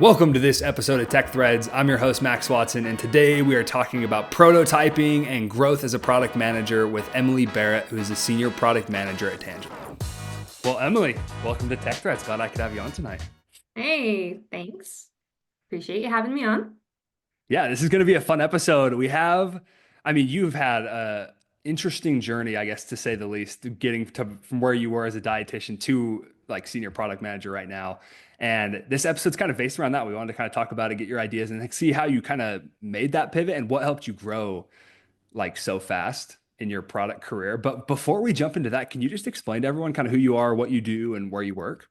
Welcome to this episode of Tech Threads. I'm your host, Max Watson, and today we are talking about prototyping and growth as a product manager with Emily Barrett, who is a senior product manager at Tangelo. Well, Emily, welcome to Tech Threads. Glad I could have you on tonight. Hey, thanks. Appreciate you having me on. Yeah, this is going to be a fun episode. You've had a interesting journey, I guess, to say the least, getting to from where you were as a dietitian to like senior product manager right now. And this episode's kind of based around that. We wanted to kind of talk about it, get your ideas, and see how you kind of made that pivot and what helped you grow like so fast in your product career. But before we jump into that, can you just explain to everyone kind of who you are, what you do, and where you work?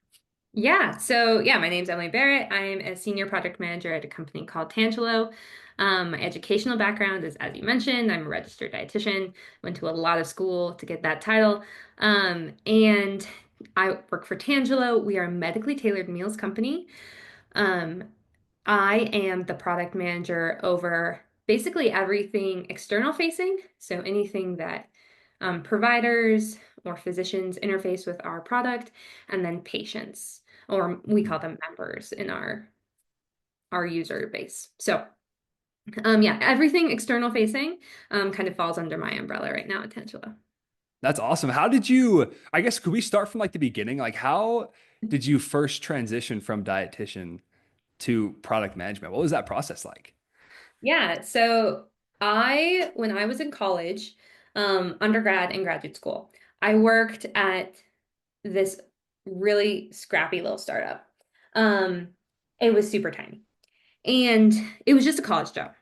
My name's Emily Barrett. I'm a senior project manager at a company called Tangelo. My educational background is, as you mentioned, I'm a registered dietitian, went to a lot of school to get that title. And I work for Tangelo. We are a medically tailored meals company. Um, I am the product manager over basically everything external facing. So anything that providers or physicians interface with our product, and then patients, or we call them members in our user base. Everything external facing kind of falls under my umbrella right now at Tangela. That's awesome. How did you, I guess, could we start from like the beginning? Like, how did you first transition from dietitian to product management? What was that process like? Yeah, so when I was in college, undergrad and graduate school, I worked at this really scrappy little startup. Um, it was super tiny. And it was just a college job.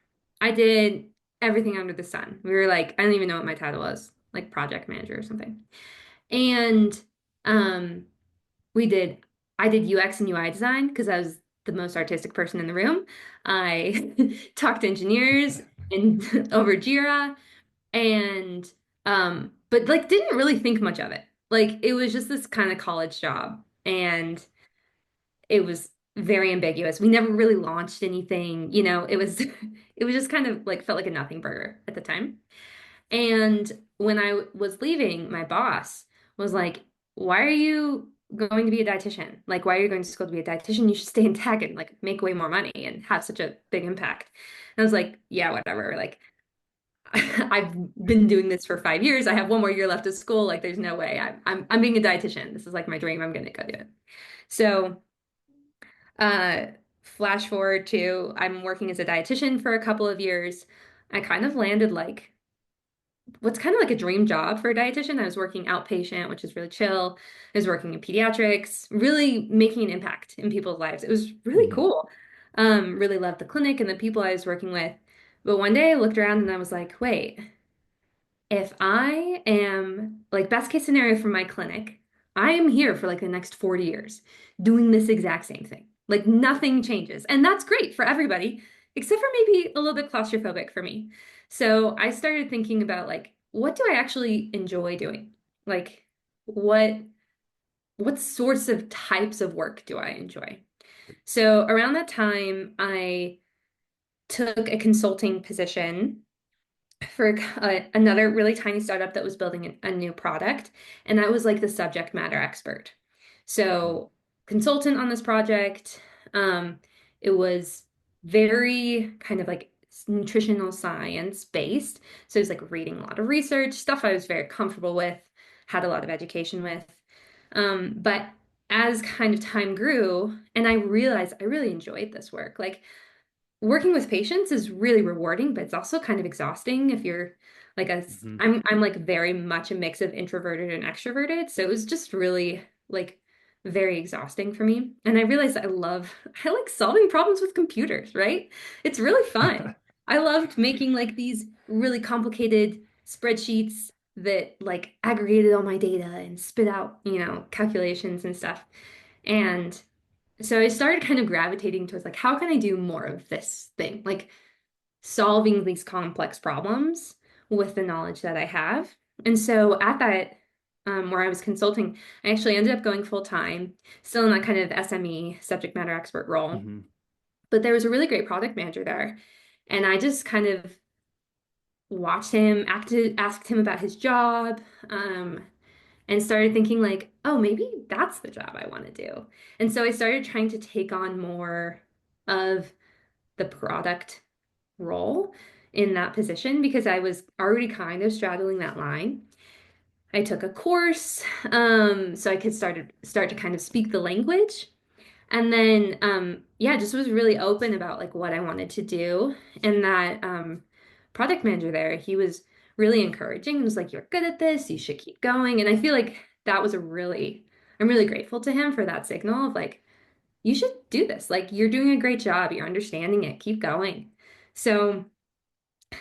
I did everything under the sun. We were like, I don't even know what my title was, like project manager or something. And um, we did, I did UX and UI design because I was the most artistic person in the room. I talked to engineers and over Jira and but like didn't really think much of it. Like it was just this kind of college job and it was very ambiguous. We never really launched anything, it was it was just kind of like felt like a nothing burger at the time. And when I was leaving, my boss was like, "Why are you going to be a dietitian? Like, why are you going to school to be a dietitian? You should stay in tech and like make way more money and have such a big impact." And I was like, "Yeah, whatever. Like, I've been doing this for 5 years. I have one more year left of school. Like, there's no way I'm being a dietitian. This is like my dream. I'm gonna go do it." So uh, flash forward to I'm working as a dietitian for a couple of years. I kind of landed like what's kind of like a dream job for a dietitian. I was working outpatient, which is really chill. I was working in pediatrics, really making an impact in people's lives. It was really Mhm. cool. Really loved the clinic and the people I was working with. But one day I looked around and I was like, wait, if I am like best case scenario for my clinic, I am here for like the next 40 years doing this exact same thing. Like nothing changes. And that's great for everybody, except for maybe a little bit claustrophobic for me. So I started thinking about like, what do I actually enjoy doing? Like what what sorts of types of work do I enjoy? So around that time, I took a consulting position for another really tiny startup that was building a new product, and I was like the subject matter expert. So, consultant on this project. Um, it was very kind of like nutritional science based. So, it was like reading a lot of research, stuff I was very comfortable with, had a lot of education with. But as kind of time grew, and I realized I really enjoyed this work. Like, working with patients is really rewarding, but it's also kind of exhausting if you're like Mhm. I'm like very much a mix of introverted and extroverted. So it was just really like very exhausting for me. And I realized I like solving problems with computers, right? It's really fun. I loved making like these really complicated spreadsheets that like aggregated all my data and spit out, calculations and stuff. And so I started kind of gravitating towards like, how can I do more of this thing? Like solving these complex problems with the knowledge that I have. And so at that, where I was consulting, I actually ended up going full time, still in that kind of SME subject matter expert role. Mhm. But there was a really great product manager there. And I just kind of watched him, asked him about his job, and started thinking like, oh, maybe that's the job I want to do. And so I started trying to take on more. of the product role in that position because I was already kind of straddling that line. I took a course, so I could start to kind of speak the language. And then yeah, just was really open about like what I wanted to do. And that product manager there, he was really encouraging. He was like, "You're good at this, you should keep going." And I feel like that was a really, I'm really grateful to him for that signal of like, you should do this. Like you're doing a great job, you're understanding it, keep going. So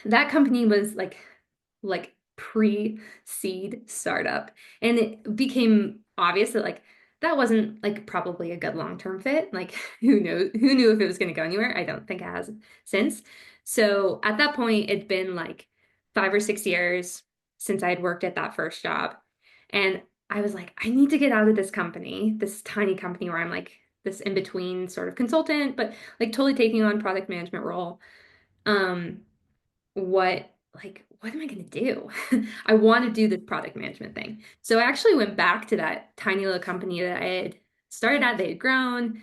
that company was like pre-seed startup. And it became obvious that like that wasn't like probably a good long-term fit. Like who knew if it was going to go anywhere? I don't think it has since. So at that point, it'd been like 5 or 6 years since I had worked at that first job. And I was like, I need to get out of this company, this tiny company where I'm like this in-between sort of consultant, but like totally taking on product management role. Um, what am I going to do? I want to do this product management thing. So I actually went back to that tiny little company that I had started at. They had grown.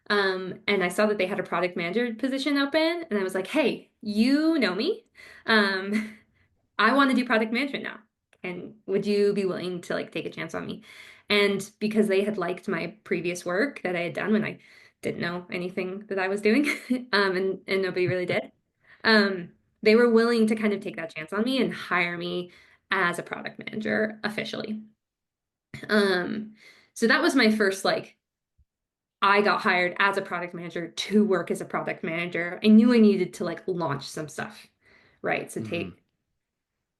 And I saw that they had a product manager position open. And I was like, hey, you know me. Um, I want to do product management now. And would you be willing to like take a chance on me? And because they had liked my previous work that I had done when I didn't know anything that I was doing, and nobody really did, um, they were willing to kind of take that chance on me and hire me as a product manager officially. Um, so that was my first like I got hired as a product manager to work as a product manager. I knew I needed to like launch some stuff, right? Hmm.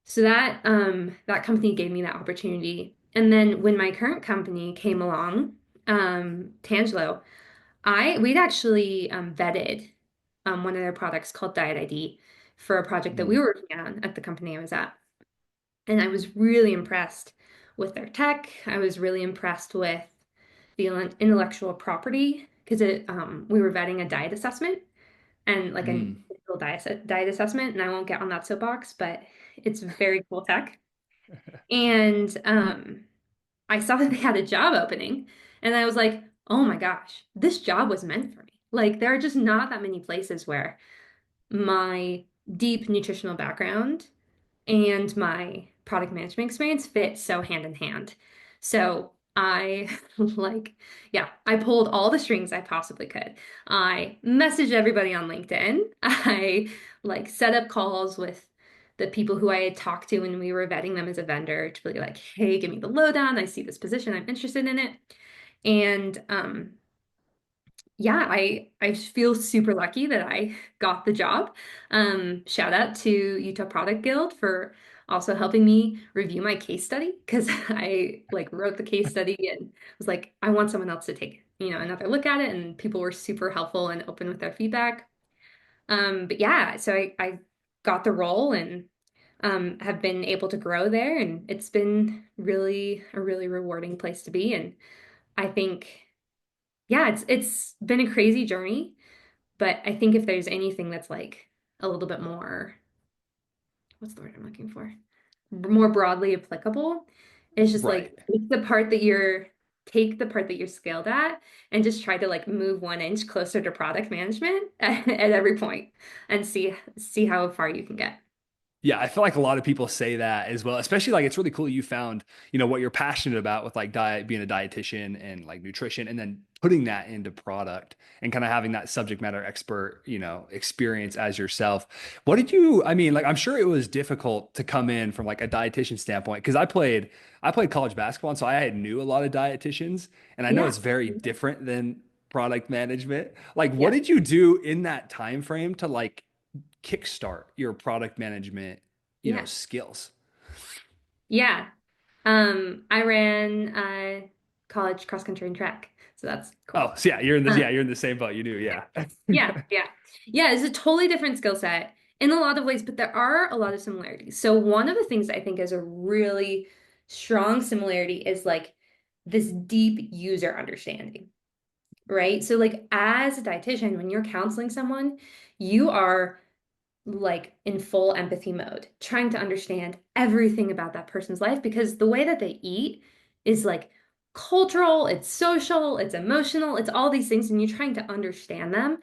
So that company gave me that opportunity. And then when my current company came along, Tangelo, I we'd actually vetted one of their products called Diet ID for a project that we Hmm. were working on at the company I was at. And I was really impressed with their tech. I was really impressed with the intellectual property because it we were vetting a diet assessment and like a Mm. digital diet assessment. And I won't get on that soapbox, but it's very cool tech. And I saw that they had a job opening, and I was like, oh my gosh, this job was meant for me. Like, there are just not that many places where my deep nutritional background and my product management experience fit so hand in hand. So I like, yeah, I pulled all the strings I possibly could. I messaged everybody on LinkedIn. I like set up calls with the people who I had talked to when we were vetting them as a vendor to be like, hey, give me the lowdown. I see this position. I'm interested in it. And yeah, I feel super lucky that I got the job. Shout out to Utah Product Guild for also helping me review my case study because I like wrote the case study and was like, I want someone else to take, another look at it. And people were super helpful and open with their feedback. But yeah, so I got the role and have been able to grow there, and it's been really a really rewarding place to be. And I think yeah, it's been a crazy journey, but I think if there's anything that's like a little bit more, what's the word I'm looking for? More broadly applicable, is just like Right. take the part that you're skilled at and just try to like move 1 inch closer to product management at every point and see how far you can get. Yeah, I feel like a lot of people say that as well, especially like it's really cool you found, what you're passionate about with like diet, being a dietitian and like nutrition, and then putting that into product and kind of having that subject matter expert, experience as yourself. What did you, I mean, like I'm sure it was difficult to come in from like a dietitian standpoint because I played college basketball, and so I knew a lot of dietitians, and I know Yeah. it's very different than product management. Like, what Yeah. did you do in that time frame to like kickstart your product management, Yeah. skills? Yeah. I ran college cross country and track, so that's Oh, cool. so yeah, Uh, you're in the same boat. You do, yeah. Yeah, yeah. Yeah, it's a totally different skill set in a lot of ways, but there are a lot of similarities. So one of the things I think is a really strong similarity is like this deep user understanding, right? So like as a dietitian, when you're counseling someone, you are like in full empathy mode, trying to understand everything about that person's life because the way that they eat is like cultural, it's social, it's emotional, it's all these things, and you're trying to understand them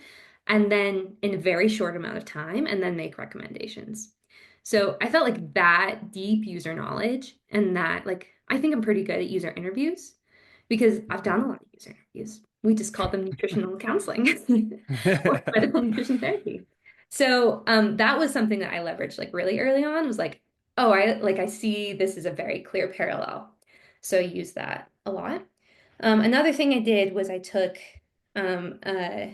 and then in a very short amount of time, and then make recommendations. So I felt like that deep user knowledge and that, like, I think I'm pretty good at user interviews because I've done a lot of user interviews. We just call them nutritional counseling or medical nutrition therapy. So that was something that I leveraged like really early on, was like, oh, I see this is a very clear parallel. So I use that a lot. Another thing I did was I took um, uh,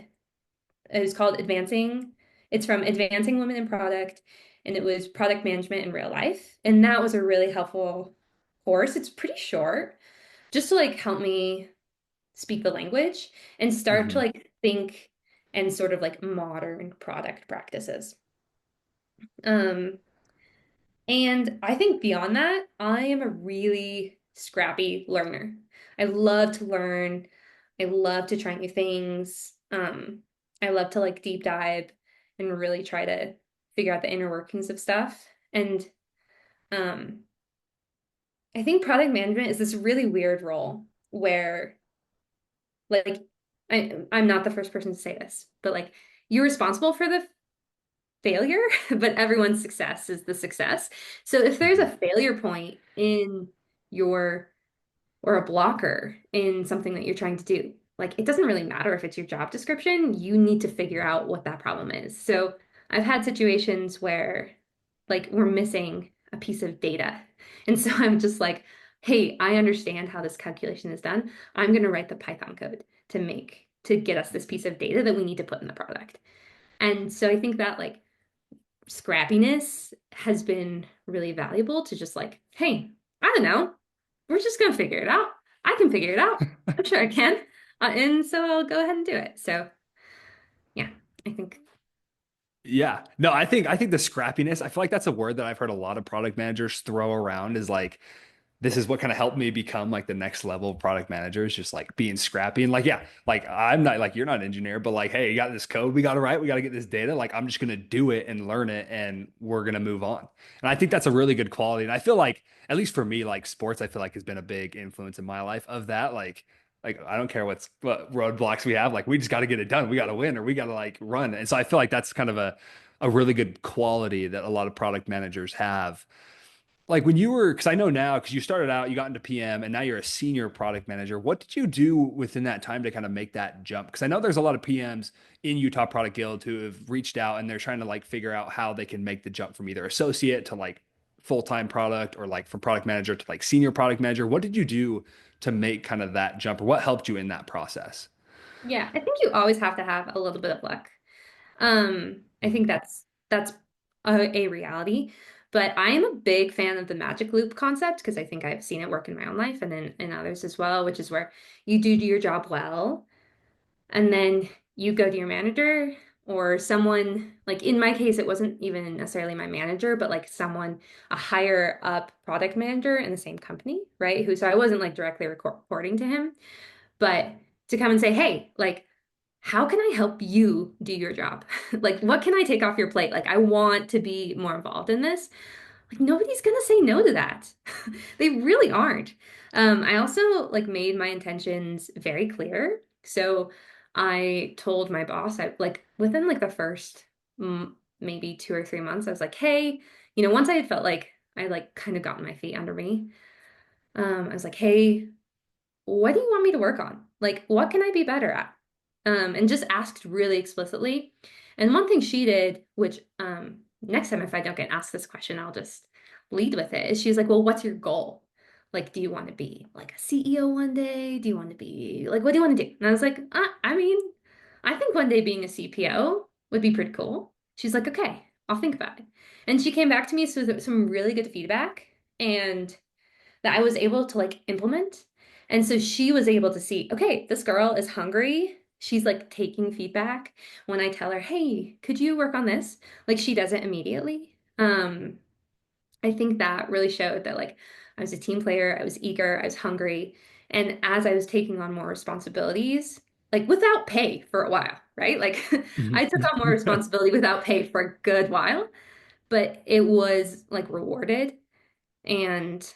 it was called Advancing. It's from Advancing Women in Product, and it was product management in real life. And that was a really helpful course. It's pretty short, just to like help me speak the language and start to Hmm. like think and sort of like modern product practices. Um, and I think beyond that, I am a really scrappy learner. I love to learn. I love to try new things. I love to like deep dive and really try to figure out the inner workings of stuff. And um, I think product management is this really weird role where like I'm not the first person to say this, but like you're responsible for the failure, but everyone's success is the success. So if there's a Hmm. failure point in your or a blocker in something that you're trying to do, like it doesn't really matter if it's your job description, you need to figure out what that problem is. So I've had situations where like we're missing a piece of data. And so I'm just like, hey, I understand how this calculation is done. I'm going to write the Python code to get us this piece of data that we need to put in the product. And so I think that like scrappiness has been really valuable to just like, hey, I don't know. We're just gonna figure it out. I can figure it out. I'm sure I can. And so I'll go ahead and do it. So yeah, I think Yeah. No, I think the scrappiness, I feel like that's a word that I've heard a lot of product managers throw around is like this is what kind of helped me become like the next level of product manager is just like being scrappy and like yeah, like I'm not like you're not an engineer, but like hey, you got this code we got to write, we got to get this data. Like I'm just gonna do it and learn it, and we're gonna move on. And I think that's a really good quality. And I feel like at least for me, like sports, I feel like has been a big influence in my life of that. Like I don't care what roadblocks we have, like we just got to get it done. We got to win or we got to like run. And so I feel like that's kind of a really good quality that a lot of product managers have like when you were, because I know now, because you started out, you got into PM, and now you're a senior product manager. What did you do within that time to kind of make that jump? Because I know there's a lot of PMs in Utah Product Guild who have reached out and they're trying to like figure out how they can make the jump from either associate to like full-time product or like from product manager to like senior product manager. What did you do to make kind of that jump, or what helped you in that process? yeah, I think you always have to have a little bit of luck. I think Mhm. that's a reality. But I am a big fan of the magic loop concept because I think I've seen it work in my own life and in others as well, which is where you do your job well. And then you go to your manager or someone, like in my case, it wasn't even necessarily my manager, but like someone, a higher up product manager in the same company, right? So I wasn't like directly reporting to him, but to come and say, hey, like, how can I help you do your job? Like, what can I take off your plate? Like, I want to be more involved in this. Like nobody's gonna say no to that. They really aren't. I also like made my intentions very clear. So I told my boss, I like within like the first maybe 2 or 3 months, I was like, hey, once I had felt like I like kind of gotten my feet under me, I was like, hey, what do you want me to work on? Like, what can I be better at? And just asked really explicitly. And one thing she did, which next time if I don't get asked this question, I'll just lead with it, is she was like, well, what's your goal? Like, do you want to be like a CEO one day? Do you want to be like, what do you want to do? And I was like, I mean, I think one day being a CPO would be pretty cool. She's like, okay, I'll think about it. And she came back to me with some really good feedback. And that I was able to like implement. And so she was able to see, okay, this girl is hungry. She's like taking feedback. When I tell her, hey, could you work on this? Like she does it immediately. I think that really showed that like I was a team player, I was eager, I was hungry. And as I was taking on more responsibilities, like without pay for a while, right? Like I took on more responsibility without pay for a good while, but it was like rewarded. And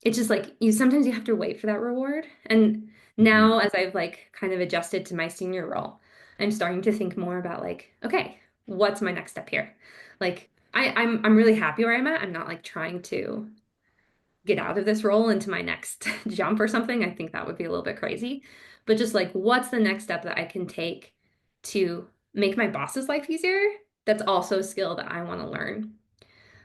it's just like you sometimes you have to wait for that reward. And Mhm. now as I've like kind of adjusted to my senior role, I'm starting to think more about like, okay, what's my next step here? Like I'm really happy where I'm at. I'm not like trying to get out of this role into my next jump or something. I think that would be a little bit crazy. But just like, what's the next step that I can take to make my boss's life easier? That's also a skill that I want to learn.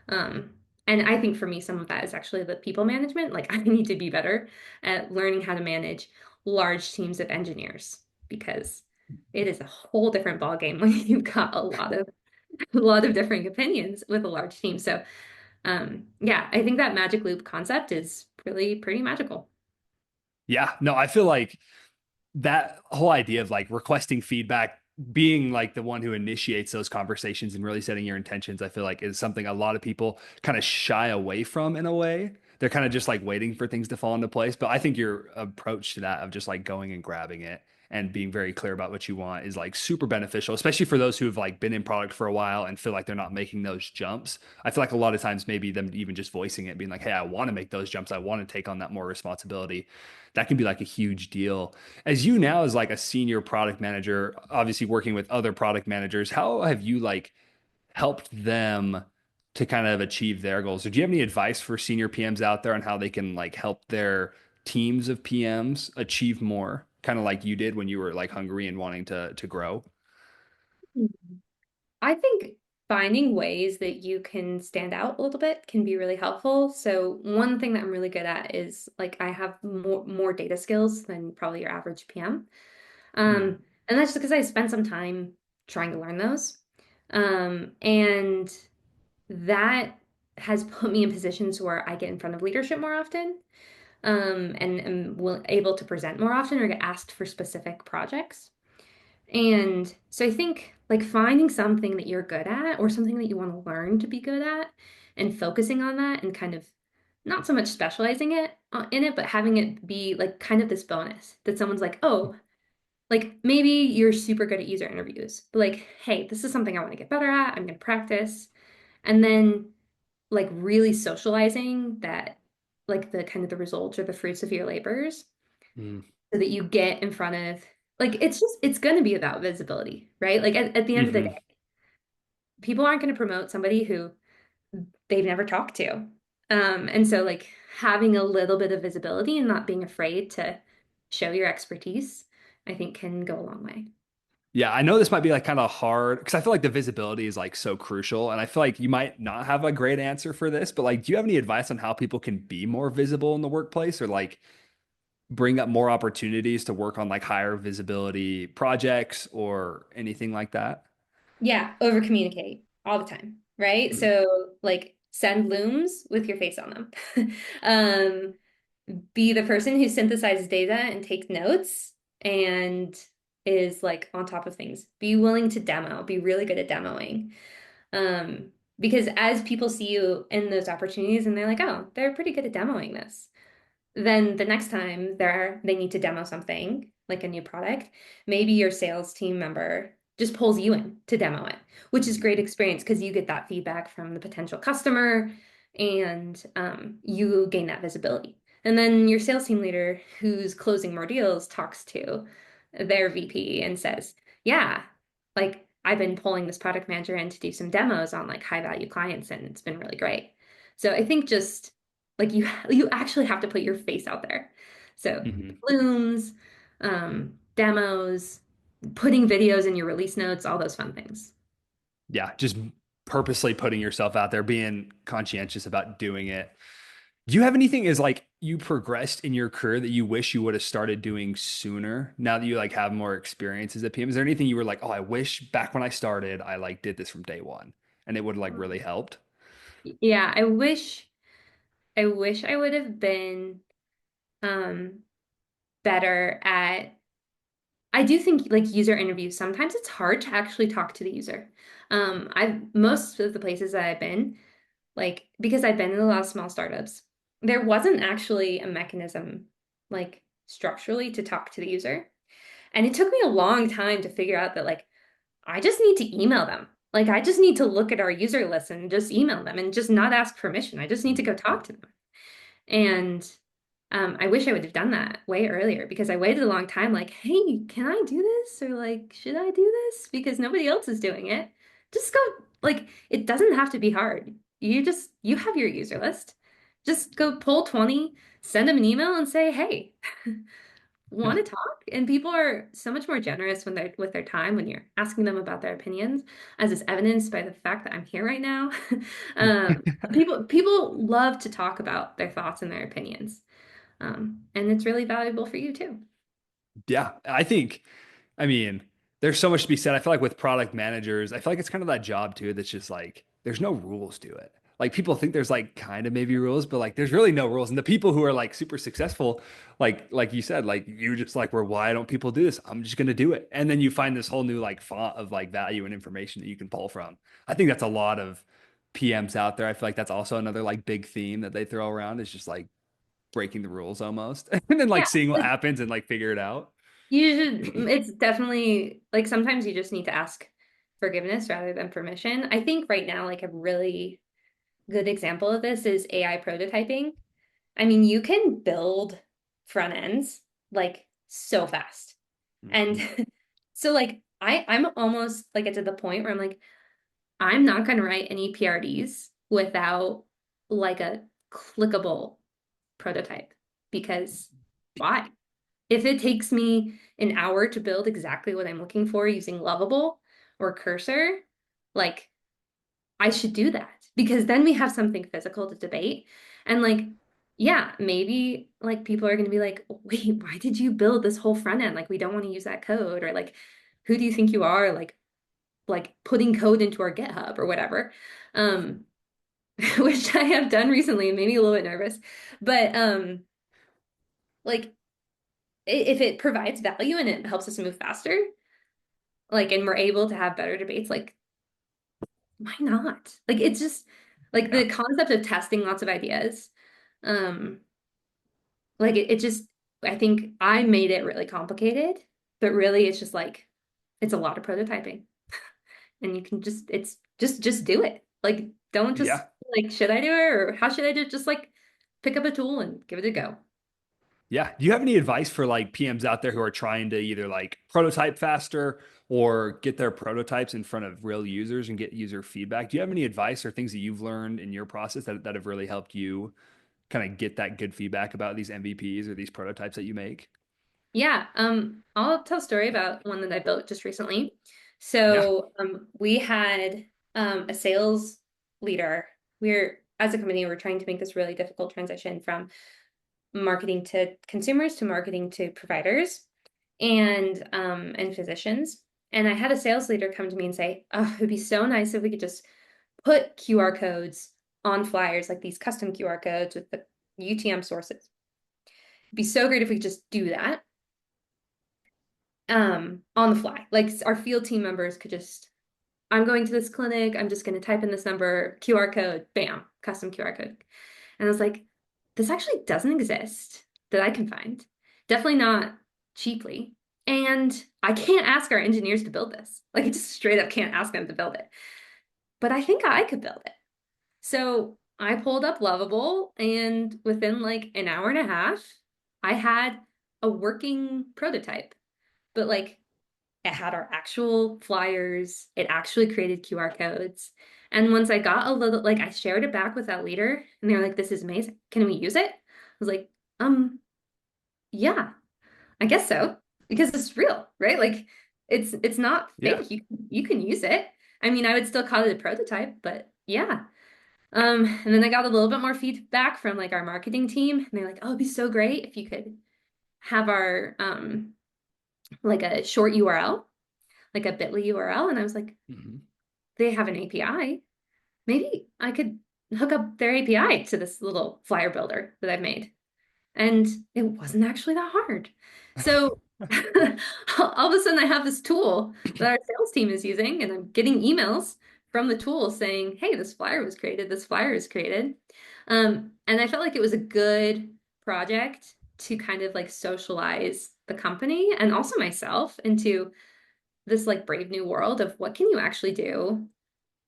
Um, and I think for me, some of that is actually the people management. Like, I need to be better at learning how to manage large teams of engineers because it is a whole different ballgame when you've got a lot of different opinions with a large team. So yeah, I think that magic loop concept is really pretty magical. Yeah, no, I feel like that whole idea of like requesting feedback, being like the one who initiates those conversations and really setting your intentions, I feel like is something a lot of people kind of shy away from in a way. They're kind of just like waiting for things to fall into place. But I think your approach to that of just like going and grabbing it and being very clear about what you want is like super beneficial, especially for those who have like been in product for a while and feel like they're not making those jumps. I feel like a lot of times maybe them even just voicing it, being like, hey, I want to make those jumps. I want to take on that more responsibility. That can be like a huge deal. As you now as like a senior product manager, obviously working with other product managers, how have you like helped them to kind of achieve their goals? Or do you have any advice for senior PMs out there on how they can like help their teams of PMs achieve more, kind of like you did when you were like hungry and wanting to grow? I think finding ways that you can stand out a little bit can be really helpful. So one thing that I'm really good at is like I have more data skills than probably your average PM. Mm, And that's just because I spent some time trying to learn those. And that has put me in positions where I get in front of leadership more often, and am able to present more often or get asked for specific projects. And so I think like finding something that you're good at or something that you want to learn to be good at and focusing on that and kind of not so much specializing it in it, but having it be like kind of this bonus that someone's like, oh, like maybe you're super good at user interviews, but like, hey, this is something I want to get better at. I'm going to practice. And then like really socializing that, like the kind of the results or the fruits of your labors mm, so that you get in front of, like, it's going to be about visibility, right? Like at the end of the hmm. day, people aren't going to promote somebody who they've never talked to. And so like having a little bit of visibility and not being afraid to show your expertise, I think can go a long way. Yeah, I know this might be like kind of hard because I feel like the visibility is like so crucial. And I feel like you might not have a great answer for this, but like, do you have any advice on how people can be more visible in the workplace or like bring up more opportunities to work on like higher visibility projects or anything like that? Yeah, over communicate all the time, right? Mm, So like send looms with your face on them. Um, be the person who synthesizes data and takes notes and is like on top of things. Be willing to demo, be really good at demoing. Because as people see you in those opportunities and they're like, oh, they're pretty good at demoing this, then the next time they need to demo something like a new product, maybe your sales team member just pulls you in to demo it, which is great experience because you get that feedback from the potential customer and you gain that visibility. And then your sales team leader who's closing more deals talks to their VP and says, yeah, like I've been pulling this product manager in to do some demos on like high value clients and it's been really great. So I think just like you actually have to put your face out there. So mhm. blooms, demos, putting videos in your release notes, all those fun things. Yeah, just purposely putting yourself out there, being conscientious about doing it. Do you have anything as like you progressed in your career that you wish you would have started doing sooner now that you like have more experience as a PM? Is there anything you were like, oh, I wish back when I started, I like did this from day one and it would have like really helped? Yeah, I wish I would have been um better at I do think like user interviews, sometimes it's hard to actually talk to the user. I've most of the places that I've been, like because I've been in a lot of small startups, there wasn't actually a mechanism like structurally to talk to the user. And it took me a long time to figure out that like I just need to email them. Like I just need to look at our user list and just email them and just not ask permission. I just need to go talk to them. And I wish I would have done that way earlier because I waited a long time, like, hey, can I do this? Or like, should I do this? Because nobody else is doing it. Just go, like, it doesn't have to be hard. You have your user list. Just go pull 20, send them an email and say, hey, want to talk? And people are so much more generous when they're with their time when you're asking them about their opinions, as is evidenced by the fact that I'm here right now. Um, people love to talk about their thoughts and their opinions. And it's really valuable for you too. Yeah, I think, I mean, there's so much to be said. I feel like with product managers, I feel like it's kind of that job too that's just like there's no rules to it. Like people think there's like kind of maybe rules, but like there's really no rules. And the people who are like super successful, like you said, like you just like were why don't people do this? I'm just gonna do it. And then you find this whole new like font of like value and information that you can pull from. I think that's a lot of PMs out there. I feel like that's also another like big theme that they throw around is just like breaking the rules almost. And then like Yeah, seeing what like happens and like figure it out. you should, it's definitely like sometimes you just need to ask forgiveness rather than permission. I think right now, like a really good example of this is AI prototyping. I mean, you can build front ends like so fast. And Mhm. so like I'm almost like at to the point where I'm like, I'm not gonna write any PRDs without like a clickable prototype because why? If it takes me an hour to build exactly what I'm looking for using Lovable or Cursor, like I should do that because then we have something physical to debate. And like, yeah, maybe like people are going to be like, wait, why did you build this whole front end? Like, we don't want to use that code, or like, who do you think you are? Like putting code into our GitHub or whatever. Um, which I have done recently and made me a little bit nervous. But like if it provides value and it helps us move faster, like, and we're able to have better debates, like, why not? Like, it's just like Yeah. the concept of testing lots of ideas. Um, like it just, I think I made it really complicated, but really it's just like, it's a lot of prototyping and you can just, it's just do it. Like, don't just Yeah. like, should I do it or how should I do it? Just like pick up a tool and give it a go. Yeah. Do you have any advice for like PMs out there who are trying to either like prototype faster or get their prototypes in front of real users and get user feedback? Do you have any advice or things that you've learned in your process that have really helped you kind of get that good feedback about these MVPs or these prototypes that you make? Yeah, I'll tell a story about one that I built just recently. Yeah. So, we had a sales leader. As a company, we're trying to make this really difficult transition from marketing to consumers to marketing to providers and physicians. And I had a sales leader come to me and say, "Oh, it'd be so nice if we could just put QR codes on flyers, like these custom QR codes with the UTM sources. It'd be so great if we could just do that." On the fly. Like our field team members could just, I'm going to this clinic, I'm just going to type in this number, QR code, bam, custom QR code. And I was like, this actually doesn't exist that I can find. Definitely not cheaply. And I can't ask our engineers to build this. Like I just straight up can't ask them to build it. But I think I could build it. So I pulled up Lovable and within like an hour and a half, I had a working prototype. But like it had our actual flyers. It actually created QR codes. And once I got a little, like, I shared it back with that leader, and they were like, "This is amazing. Can we use it?" I was like, yeah, I guess so, because it's real, right? Like, it's not Yeah. fake. You can use it. I mean, I would still call it a prototype, but yeah. And then I got a little bit more feedback from like our marketing team, and they're like, "Oh, it'd be so great if you could have our like a short URL." Like a bit.ly URL. And I was like, Mhm. they have an API. Maybe I could hook up their API to this little flyer builder that I've made. And it wasn't actually that hard. So all of a sudden I have this tool that our sales team is using, and I'm getting emails from the tool saying, hey, this flyer was created, this flyer is created. And I felt like it was a good project to kind of like socialize the company and also myself into this like brave new world of what can you actually do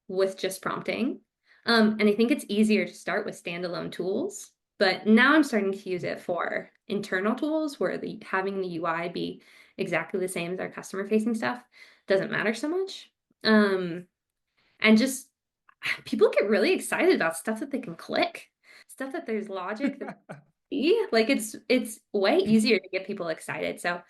with just prompting. And I think it's easier to start with standalone tools But now I'm starting to use it for internal tools where having the UI be exactly the same as our customer facing stuff doesn't matter so much. Um, and just people get really excited about stuff that they can click, stuff that there's logic that like it's way easier to get people excited. So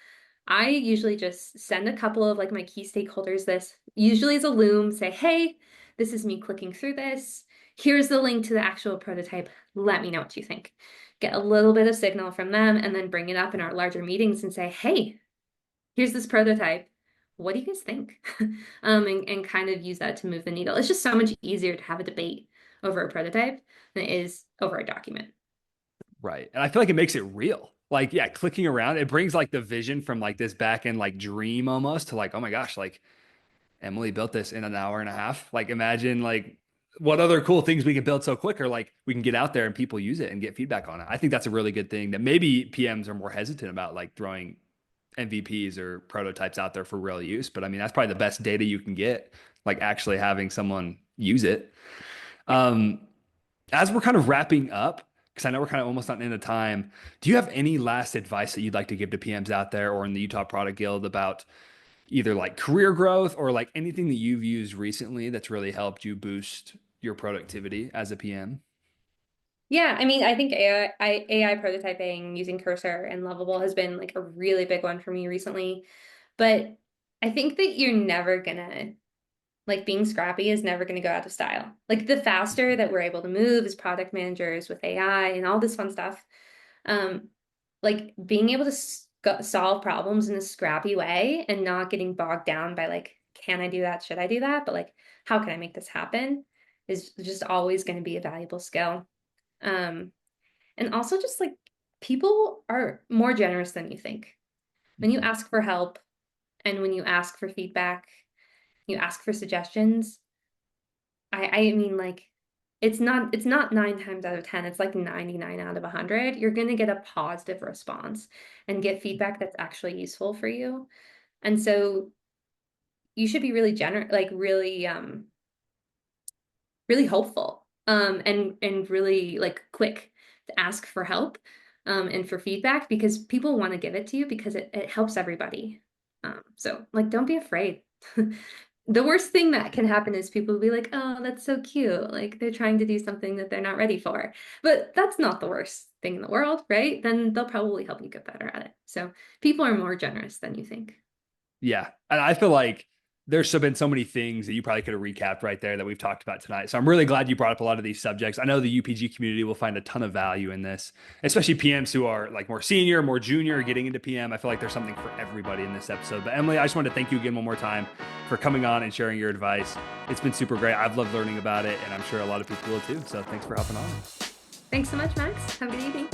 I usually just send a couple of like my key stakeholders this, usually as a Loom, say, hey, this is me clicking through this. Here's the link to the actual prototype. Let me know what you think. Get a little bit of signal from them and then bring it up in our larger meetings and say, hey, here's this prototype. What do you guys think? And kind of use that to move the needle. It's just so much easier to have a debate over a prototype than it is over a document. Right. And I feel like it makes it real. Like, yeah, clicking around, it brings like the vision from like this back end like dream almost to like, oh my gosh, like Emily built this in an hour and a half. Like, imagine like what other cool things we can build so quick, or like we can get out there and people use it and get feedback on it. I think that's a really good thing that maybe PMs are more hesitant about, like throwing MVPs or prototypes out there for real use. But I mean, that's probably the best data you can get, like actually having someone use it. Um, as we're kind of wrapping up, because I know we're kind of almost on the end of time, do you have any last advice that you'd like to give to PMs out there or in the Utah Product Guild about either like career growth or like anything that you've used recently that's really helped you boost your productivity as a PM? Yeah, I mean, I think AI prototyping using Cursor and Lovable has been like a really big one for me recently. But I think that you're never gonna, like being scrappy is never gonna go out of style. Like the faster that we're able to move as product managers with AI and all this fun stuff, um, like being able to solve problems in a scrappy way and not getting bogged down by like, can I do that? Should I do that? But like, how can I make this happen? Is just always going to be a valuable skill. Um, and also just like people are more generous than you think. When you Mhm. ask for help and when you ask for feedback, you ask for suggestions. I mean like it's not 9 times out of 10, it's like 99 out of 100. You're gonna get a positive response and get feedback that's actually useful for you. And so you should be really generous, like really hopeful, and really like quick to ask for help, and for feedback because people want to give it to you because it helps everybody. So like don't be afraid. The worst thing that can happen is people will be like, oh, that's so cute. Like they're trying to do something that they're not ready for. But that's not the worst thing in the world, right? Then they'll probably help you get better at it. So people are more generous than you think. Yeah. And I feel like there's so been so many things that you probably could have recapped right there that we've talked about tonight. So I'm really glad you brought up a lot of these subjects. I know the UPG community will find a ton of value in this, especially PMs who are like more senior, more junior, getting into PM. I feel like there's something for everybody in this episode. But Emily, I just wanted to thank you again one more time for coming on and sharing your advice. It's been super great. I've loved learning about it, and I'm sure a lot of people will too. So thanks for hopping on. Thanks so much, Max. Have a good evening.